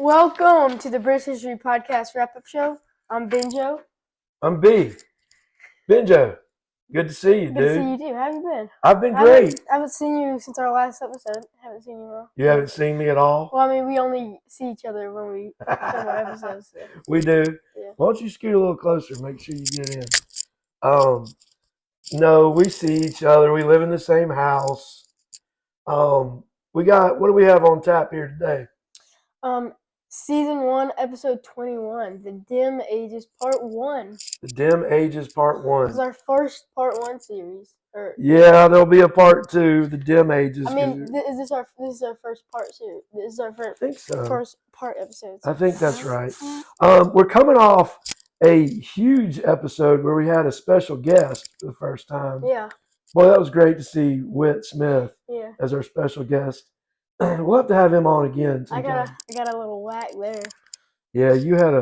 Welcome to the British History Podcast Wrap-Up Show. I'm Benjo. I'm B. Benjo. Good to see you, Good dude. to see you too. How have you been? I've been great. I haven't seen you since our last episode. Haven't seen you well. You haven't seen me at all? Well, I mean, we only see each other when we film our episodes. So. We do. Yeah. Why don't you scoot a little closer? Make sure you get in. No, we see each other. We live in the same house. What do we have on tap here today? Season 1, episode 21, The Dim Ages, Part 1. The Dim Ages, Part 1. This is our first Part 1 series. Yeah, there'll be a Part 2, The Dim Ages. I mean, is this our first part series? This is our first, I think so. First part episode. I think that's right. We're coming off a huge episode where we had a special guest for the first time. Yeah. Boy, that was great to see Whit Smith as our special guest. We'll have to have him on again sometime. I got a little whack there. Yeah, you had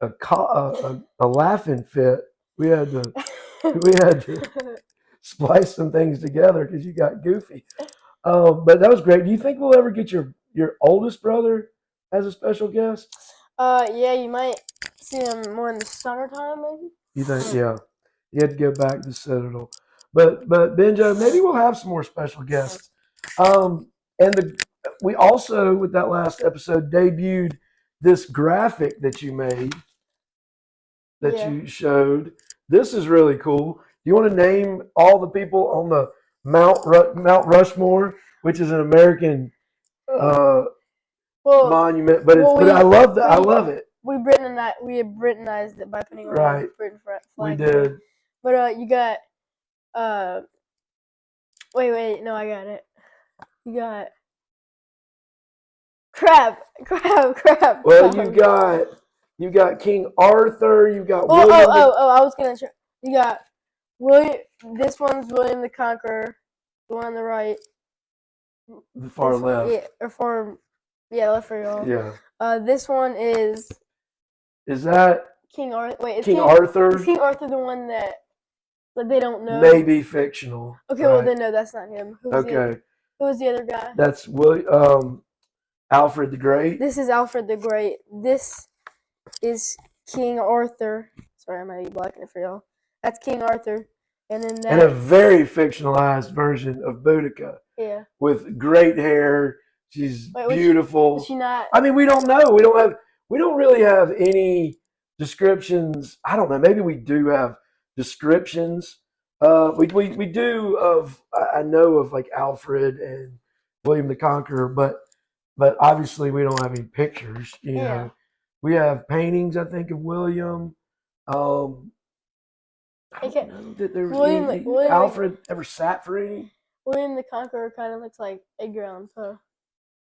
a laughing fit. We had to splice some things together because you got goofy. But that was great. Do you think we'll ever get your oldest brother as a special guest? Yeah, you might see him more in the summertime, maybe. You think? Yeah, you had to go back to Citadel. But Benjo, maybe we'll have some more special guests. We also, with that last episode, debuted this graphic that you made, you showed. This is really cool. Do you want to name all the people on the Mount Rushmore, which is an American monument? But I love that. I love it. We Britanized it by putting on the Britain flag. We did. But you got wait, no, I got it. You got crap. Well, you got King Arthur. You got William. I was gonna. You got William. This one's William the Conqueror. The one on the right. The far left. Yeah, or far. Yeah, left for y'all. Yeah. This one is. Is that King Arthur? Wait, is King Arthur? Is King Arthur the one that they don't know? Maybe fictional. Okay, well then no, that's not him. Who was the other guy? That's Alfred the Great. This is Alfred the Great. This is King Arthur. Sorry, I might be blocking it for y'all. That's King Arthur, and then and a very fictionalized version of Boudica. Yeah. With great hair, she's beautiful. Is she not? I mean, we don't know. We don't really have any descriptions. I don't know. Maybe we do have descriptions. We do of. I know of like Alfred and William the Conqueror, but obviously we don't have any pictures. You know, we have paintings. I think of William. Did Alfred ever sat for any? William the Conqueror kind of looks like Edgar Allan Poe.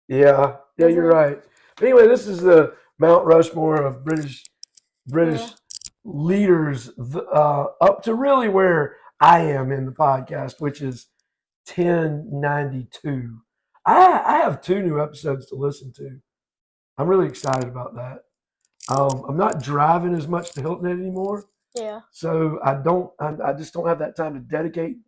Yeah, you're right. But anyway, this is the Mount Rushmore of British leaders up to really where I am in the podcast, which is 1092. I have 2 new episodes to listen to. I'm really excited about that. I'm not driving as much to Hilton Head anymore. Yeah. So I just don't have that time to dedicate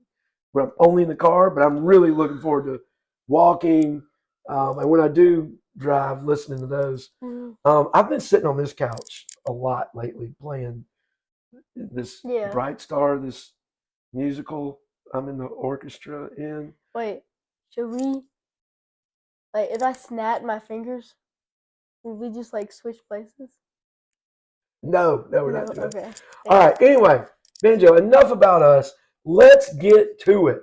where I'm only in the car, but I'm really looking forward to walking. And when I do drive, listening to those. Mm-hmm. I've been sitting on this couch a lot lately playing this Bright Star, this musical I'm in the orchestra in. Wait, should we, like, if I snap my fingers, will we just, like, switch places? No, we're not doing okay. that. All right, anyway, Benjo, enough about us. Let's get to it.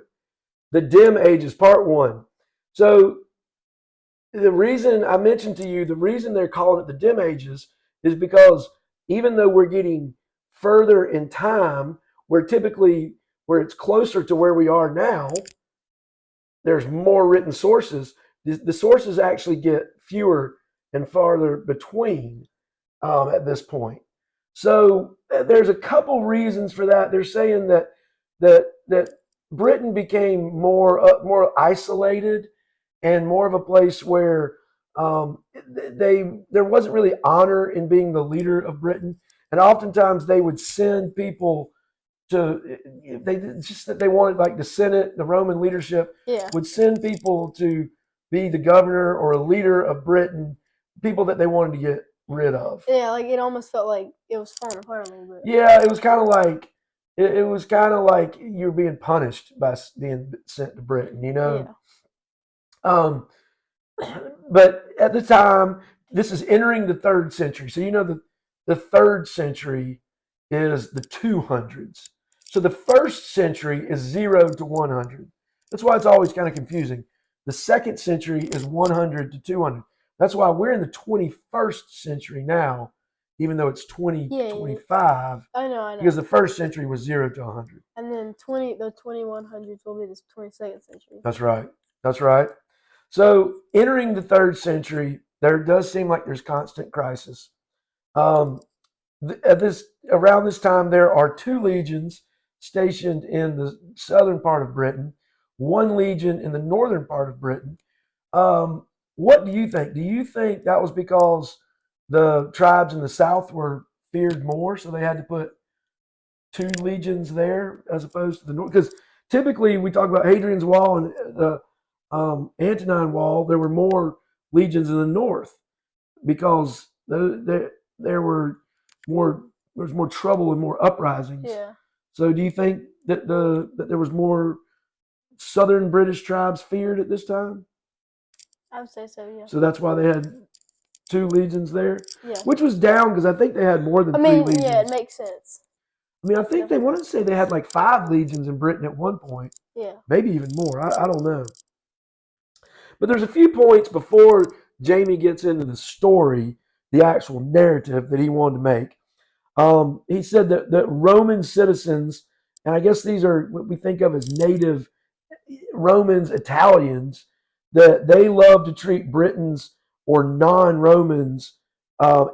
The Dim Ages, Part 1. So the reason I mentioned to you, the reason they're calling it the Dim Ages is because even though we're getting further in time, where it's closer to where we are now, there's more written sources. The sources actually get fewer and farther between at this point. So there's a couple reasons for that. They're saying that Britain became more isolated and more of a place where there wasn't really honor in being the leader of Britain, and oftentimes they would send people they wanted, like the Senate, the Roman leadership would send people to be the governor or a leader of Britain people that they wanted to get rid of. Yeah, like it almost felt like it was falling apart a little bit. Yeah, it was kind of like it was kind of like you were being punished by being sent to Britain, you know. Yeah. But at the time, this is entering the third century, so you know the third century is the 200s. So the first century is 0 to 100. That's why it's always kind of confusing. The second century is 100 to 200. That's why we're in the 21st century now, even though it's 2025. I know. Because the first century was 0 to 100. And then the 2100s will be the 22nd century. That's right. That's right. So entering the third century, there does seem like there's constant crisis. Around this time, there are 2 legions stationed in the southern part of Britain, 1 legion in the northern part of Britain. What do you think? Do you think that was because the tribes in the south were feared more, so they had to put 2 legions there as opposed to the north? Because typically we talk about Hadrian's Wall and the Antonine Wall. There were more legions in the north because there was more trouble and more uprisings. Yeah. So do you think that that there was more southern British tribes feared at this time? I would say so, yeah. So that's why they had 2 legions there? Yeah. Which was down because I think they had more than 3 legions. Yeah, it makes sense. I mean, I think they wanted to say they had like 5 legions in Britain at one point. Yeah. Maybe even more. I don't know. But there's a few points before Jamie gets into the story, the actual narrative that he wanted to make. He said that Roman citizens, and I guess these are what we think of as native Romans, Italians, that they love to treat Britons or non-Romans,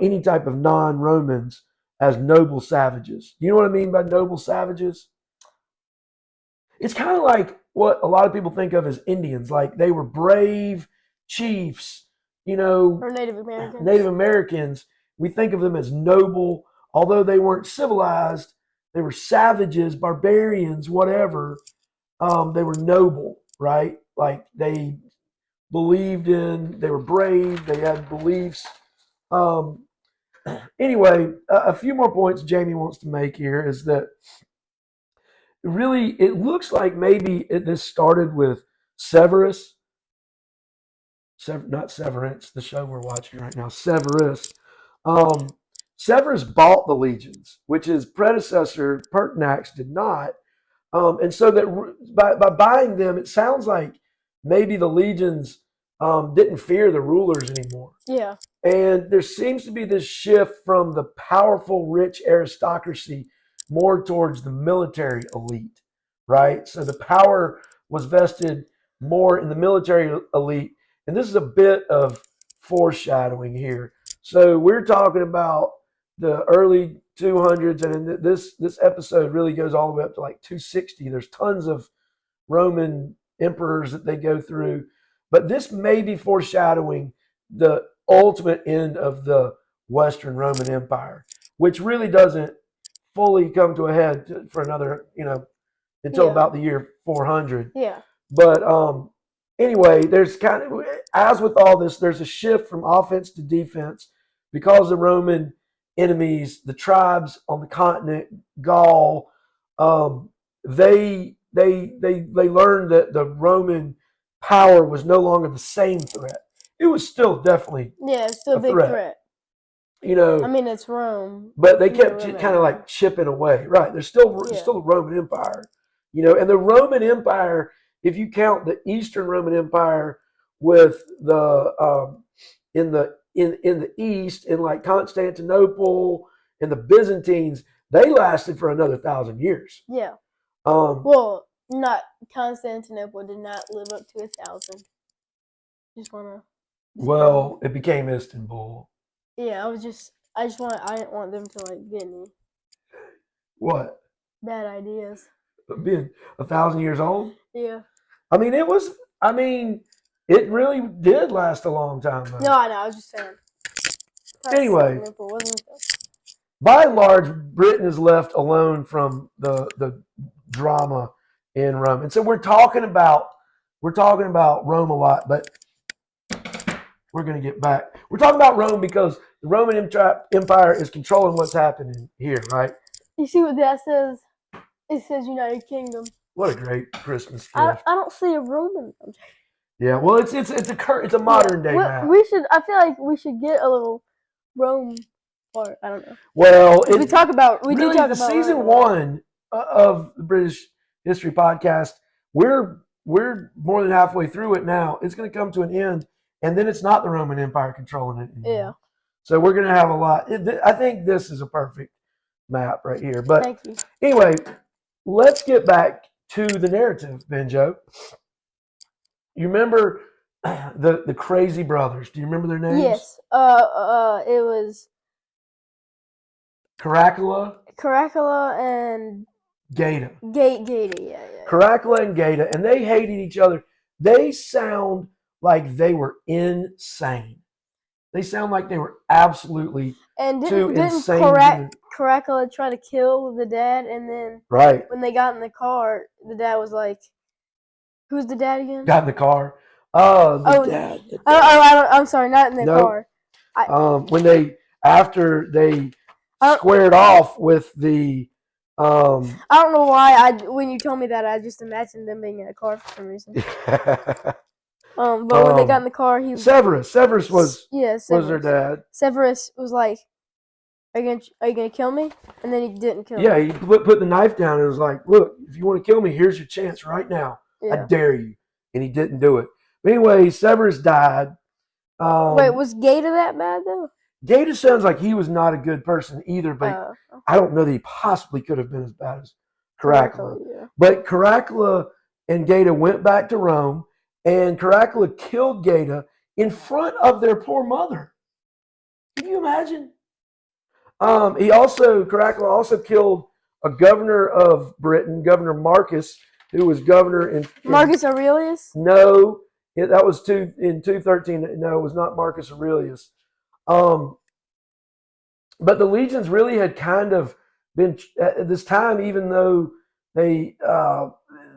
any type of non-Romans, as noble savages. Do you know what I mean by noble savages? It's kind of like what a lot of people think of as Indians. Like they were brave chiefs, you know, or Native Americans. Native Americans. We think of them as noble, although they weren't civilized. They were savages, barbarians, whatever. They were noble, right? Like they believed in, they were brave, they had beliefs. Anyway, a few more points Jamie wants to make here is that really it looks like maybe this started with Severus, not Severance, the show we're watching right now, Severus. Severus bought the legions, which his predecessor Pertinax did not. And so that by buying them, it sounds like maybe the legions didn't fear the rulers anymore. Yeah. And there seems to be this shift from the powerful, rich aristocracy more towards the military elite, right? So the power was vested more in the military elite. And this is a bit of foreshadowing here. So we're talking about the early 200s, and this episode really goes all the way up to like 260. There's tons of Roman emperors that they go through, but this may be foreshadowing the ultimate end of the Western Roman Empire, which really doesn't fully come to a head for another, until about the year 400. Yeah. But anyway, there's kind of, as with all this, there's a shift from offense to defense because the Roman enemies, the tribes on the continent, Gaul, they learned that the Roman power was no longer the same threat. It was still definitely it's still a big threat. I mean, it's Rome, but they kept kind of like chipping away. Right? There's still the Roman Empire, and the Roman Empire, if you count the Eastern Roman Empire with the in the East, in like Constantinople and the Byzantines, they lasted for another 1,000 years. Yeah. Well, not Constantinople did not live up to 1,000. Just wanna. Well, it became Istanbul. Yeah, I didn't want them to like get any. What? Bad ideas. Being 1,000 years old? Yeah. I mean, it really did last a long time, though. No, I know. I was just saying. Anyway, by and large, Britain is left alone from the drama in Rome, and so we're talking about Rome a lot. But we're going to get back. We're talking about Rome because the Roman Empire is controlling what's happening here, right? You see what that says? It says United Kingdom. What a great Christmas gift! I don't see a Roman. Yeah, well, it's a modern day map. We should. I feel like we should get a little Rome part. I don't know. Well, we talk about we really, do talk the about season Rome. 1 of the British History Podcast. We're more than halfway through it now. It's going to come to an end, and then it's not the Roman Empire controlling it anymore. Yeah. So we're going to have a lot. I think this is a perfect map right here. But Thank you. Anyway, let's get back to the narrative, Benjo. You remember the crazy brothers? Do you remember their names? Yes. It was Caracalla and Gaeta. Gaeta, yeah. Caracalla and Gaeta, and they hated each other. They sound like they were insane. They sound like they were absolutely didn't Caracalla try to kill the dad, and then when they got in the car, the dad was like, "Who's the dad again?" Got in the car. The dad. I'm sorry, not in the car. After they squared off with the. I don't know why. When you told me that, I just imagined them being in a car for some reason. But when they got in the car, he was Severus was their dad. Severus was like, "Are you gonna kill me?" And then he didn't kill him. Yeah, he put the knife down and was like, "Look, if you want to kill me, here's your chance right now. I dare you." And he didn't do it. But anyway, Severus died. Wait, was Gaeta that bad though? Gaeta sounds like he was not a good person either, but I don't know that he possibly could have been as bad as Caracalla. Yeah. But Caracalla and Gaeta went back to Rome, and Caracalla killed Gaeta in front of their poor mother. Can you imagine? Caracalla also killed a governor of Britain, Governor Marcus, who was governor in Marcus Aurelius? No, that was in 213. No, it was not Marcus Aurelius. But the legions really had kind of been at this time, even though they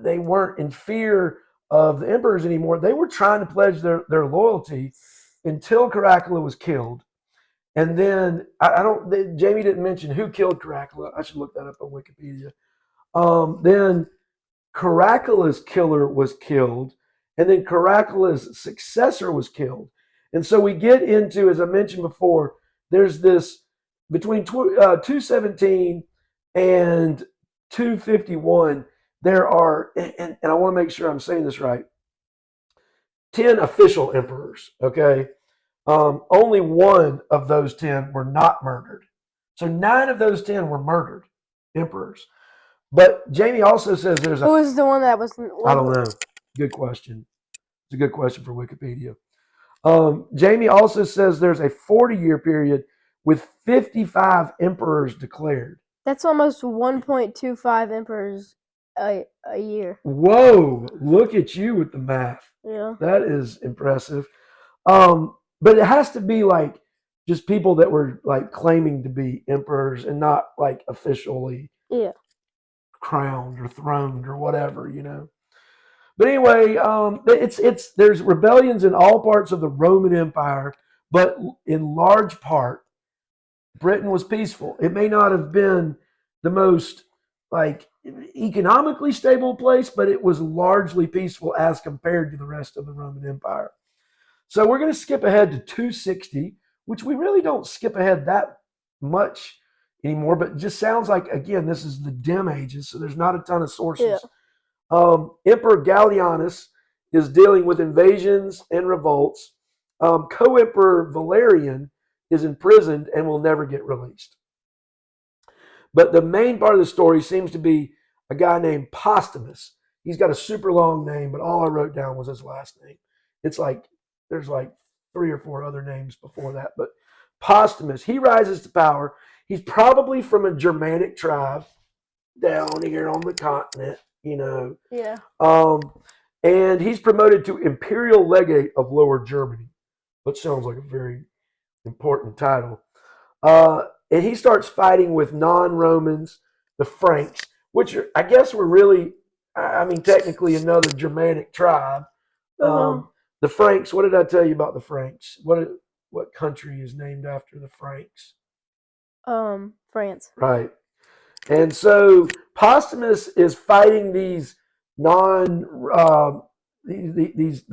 weren't in fear of the emperors anymore, they were trying to pledge their loyalty until Caracalla was killed. And then Jamie didn't mention who killed Caracalla. I should look that up on Wikipedia. Then Caracalla's killer was killed, and then Caracalla's successor was killed. And so we get into, as I mentioned before, there's this between 217 and 251. There are, and I want to make sure I'm saying this right, 10 official emperors. Okay, only one of those 10 were not murdered. So 9 of those 10 were murdered emperors. But Jamie also says there's Who was the one that was? I don't know. Good question. It's a good question for Wikipedia. Jamie also says there's a 40-year period with 55 emperors declared. That's almost 1.25 emperors a year. Whoa! Look at you with the math. Yeah. That is impressive. But it has to be like just people that were like claiming to be emperors and not like officially crowned or throned or whatever, you know. But anyway, there's rebellions in all parts of the Roman Empire, but in large part, Britain was peaceful. It may not have been the most like economically stable place, but it was largely peaceful as compared to the rest of the Roman Empire. So we're going to skip ahead to 260, which we really don't skip ahead that much anymore, but it just sounds like, again, this is the dim ages, so there's not a ton of sources. Emperor Gallienus is dealing with invasions and revolts. Co-Emperor Valerian is imprisoned and will never get released. But the main part of the story seems to be a guy named Postumus. He's got a super long name, but all I wrote down was his last name. It's like there's like 3 or 4 other names before that, but Postumus, he rises to power. He's probably from a Germanic tribe down here on the continent, you know. Yeah. And he's promoted to Imperial Legate of Lower Germany, which sounds like a very important title. And he starts fighting with non-Romans, the Franks, which I guess were really, technically another Germanic tribe. The The Franks. What did I tell you about the Franks? What country is named after the Franks? France. Right. And so Postumus is fighting these the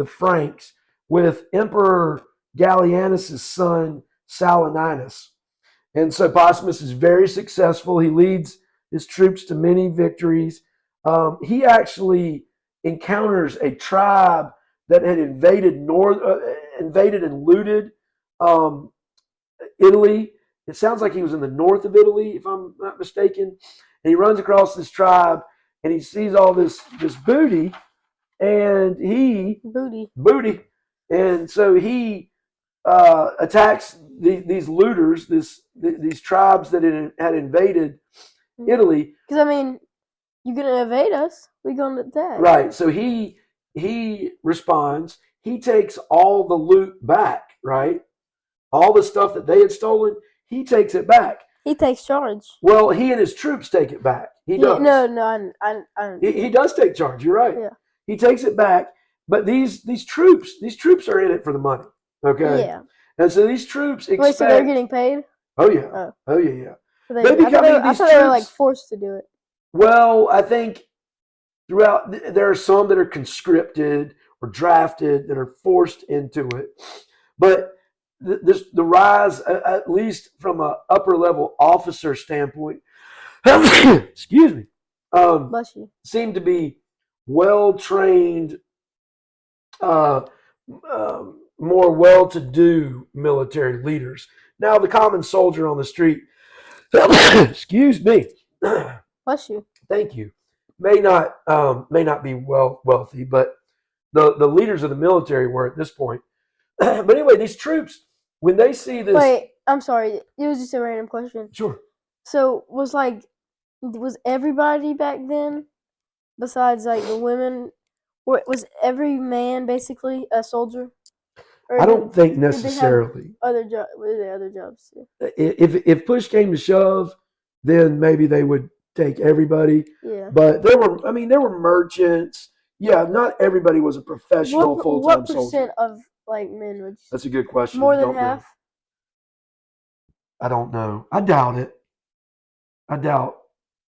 Franks with Emperor Gallienus' son Saturninus. And so Postumus is very successful. He leads his troops to many victories. He actually encounters a tribe that had invaded and looted Italy. It sounds like he was in the north of Italy, if I'm not mistaken. And he runs across this tribe, and he sees all this booty, and booty, and so he attacks these looters, these tribes that had invaded Italy. Because I mean, you're gonna invade us, we're gonna attack. Right. So he responds. He takes all the loot back. Right. All the stuff that they had stolen, he takes it back. He takes charge. Well, he and his troops take it back. He does. No, He does take charge. You're right. Yeah. He takes it back, but these troops are in it for the money. Okay. Yeah. And so these troops expect. Wait, so they're getting paid? Oh yeah. Oh yeah. So I thought they were like forced to do it. Well, I think throughout there are some that are conscripted or drafted that are forced into it, but the rise, at least from an upper level officer standpoint, excuse me, seem to be well trained, more well-to-do military leaders. Now, the common soldier on the street, excuse me, bless you, thank you, may not be wealthy, but the leaders of the military were at this point. But anyway, these troops, when they see this... Wait, I'm sorry. It was just a random question. Sure. So, was everybody back then, besides like the women, was every man basically a soldier? Or I don't think necessarily. Were there other jobs? Yeah. If push came to shove, then maybe they would take everybody. Yeah. But there were merchants. Yeah, not everybody was a professional full-time soldier. What percent of men would you say? That's a good question. More than half? I don't know. I doubt it. I doubt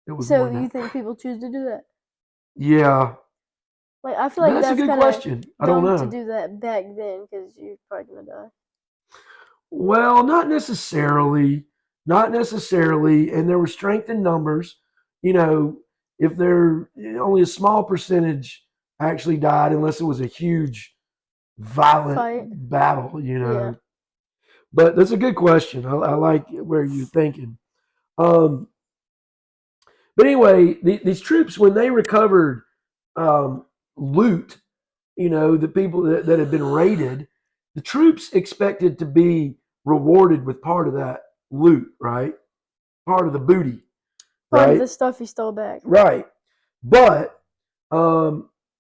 it was. So you think people choose to do that? Yeah. I feel like that's a good question. I don't know. To do that back then because you're probably gonna die. Well, not necessarily. Not necessarily. And there was strength in numbers. If there only a small percentage actually died, unless it was a huge violent battle, Yeah. But that's a good question. I like where you're thinking. But anyway, these troops, when they recovered loot, the people that had been raided, the troops expected to be rewarded with part of that loot, right? Part of the booty. Part of the stuff he stole back. Right. But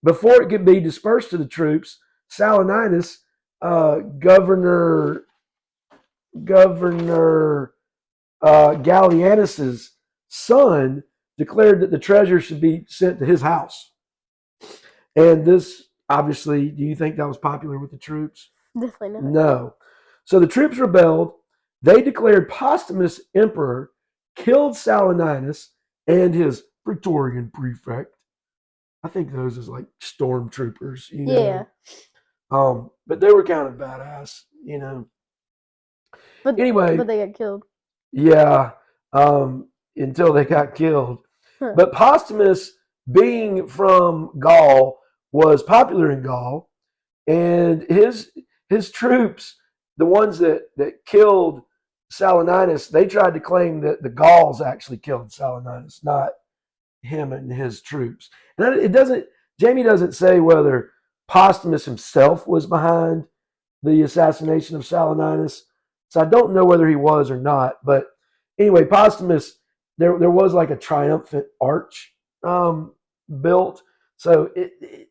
before it could be dispersed to the troops, Saturninus, Governor Gallienus' son, declared that the treasure should be sent to his house. And this, obviously, do you think that was popular with the troops? Definitely not. No. So the troops rebelled. They declared Postumus emperor, killed Saturninus and his Praetorian prefect. I think those is like stormtroopers, Yeah. But they were kind of badass, But anyway, but they got killed. Yeah, until they got killed. Huh. But Postumus, being from Gaul, was popular in Gaul, and his troops, the ones that killed Saturninus, they tried to claim that the Gauls actually killed Saturninus, not him and his troops. And Jamie doesn't say whether Postumus himself was behind the assassination of Saturninus. So I don't know whether he was or not. But anyway, Postumus, there was like a triumphant arch built. So it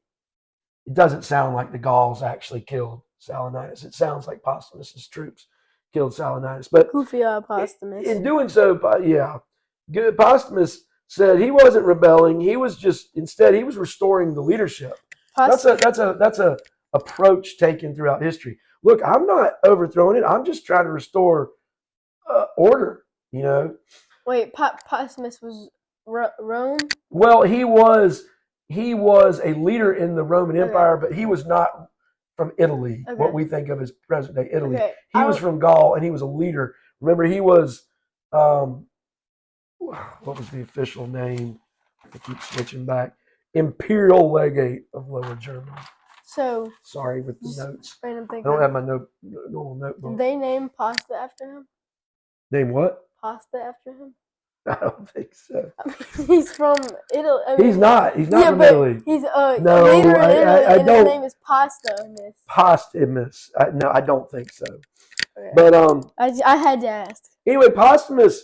doesn't sound like the Gauls actually killed Saturninus. It sounds like Postumus's troops killed Saturninus. But goofy Postumus. In doing so, Postumus said he wasn't rebelling. He was instead he was restoring the leadership. That's a approach taken throughout history. Look, I'm not overthrowing it. I'm just trying to restore order. You know. Wait, Postumus was Rome? Well, he was a leader in the Roman Empire, Okay. but he was not from Italy, what Okay. we think of as present day Italy. Okay. He was from Gaul, and he was a leader. Remember, he was what was the official name? I keep switching back. Imperial Legate of Lower Germany. So Sorry with the just notes. random I thing. don't have my normal notebook. Did they name pasta after him? Name what? Pasta after him? I don't think so. I mean, he's from Italy. I mean, He's not. He's not yeah, from but Italy. he's a No, leader in Italy, I and don't. his name is Postumus. Posthumous. No, I don't think so. Okay. But I had to ask. anyway, Posthumous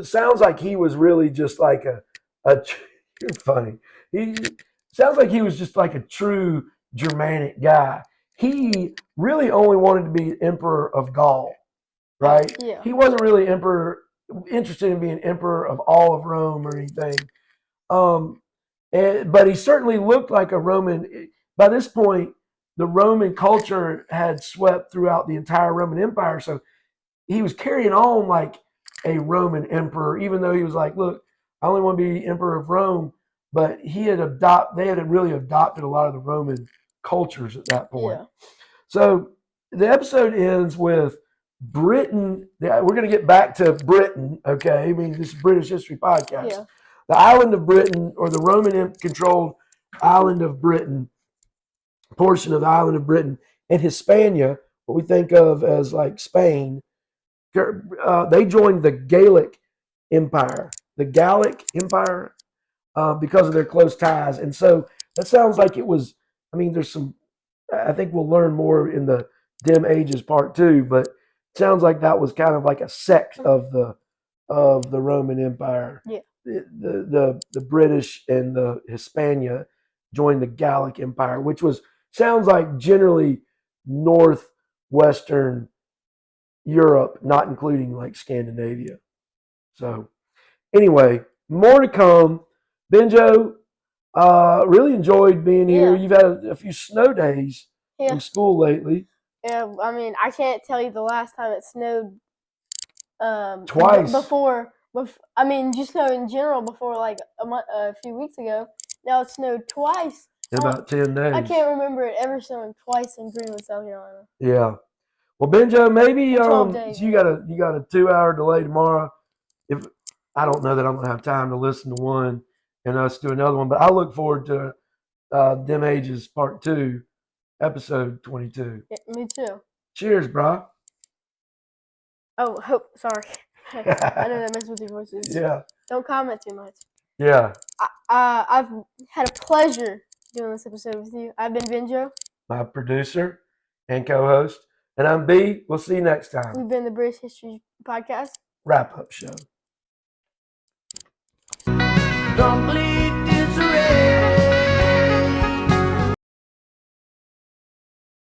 sounds like he was really just like a you're funny. He sounds like he was just like a true Germanic guy. He really only wanted to be emperor of Gaul, right? Yeah. He wasn't really interested in being emperor of all of Rome or anything. But he certainly looked like a Roman. By this point, the Roman culture had swept throughout the entire Roman Empire, so he was carrying on like a Roman emperor, even though he was like, look, I only want to be emperor of Rome. But they had really adopted a lot of the Roman cultures at that point. Yeah. So the episode ends with Britain. We're going to get back to Britain, okay? I mean, this is British History Podcast. Yeah. The island of Britain, or the Roman-controlled island of Britain, portion of the island of Britain, and Hispania, what we think of as like Spain, they joined the Gallic Empire, because of their close ties. And so that sounds like it was. I mean, there's some. I think we'll learn more in the Dim Ages Part 2, but it sounds like that was kind of like a sect of the Roman Empire. Yeah. The British and the Hispania joined the Gallic Empire, which sounds like generally northwestern Europe, not including like Scandinavia. So anyway, more to come. Benjo, really enjoyed being here. Yeah. You've had a few snow days Yeah. in school lately. Yeah. I mean, I can't tell you the last time it snowed. Twice. Before, I mean, just snow in general before like a few weeks ago. Now it snowed twice. In about 10 days. I can't remember it ever snowing twice in Greenwood, South Carolina. Yeah. Well, Benjo, maybe 12 days. so you got a 2-hour delay tomorrow. If I don't know that I'm gonna have time to listen to one and us do another one, but I look forward to Dim Ages Part 2, Episode 22. Yeah, me too. Cheers, brah. Oh, sorry. I know that messes with your voices. Yeah. Don't comment too much. Yeah. I've had a pleasure doing this episode with you. I've been Benjo, my producer and co-host, and I'm B. We'll see you next time. We've been the British History Podcast Wrap-up show. Don't believe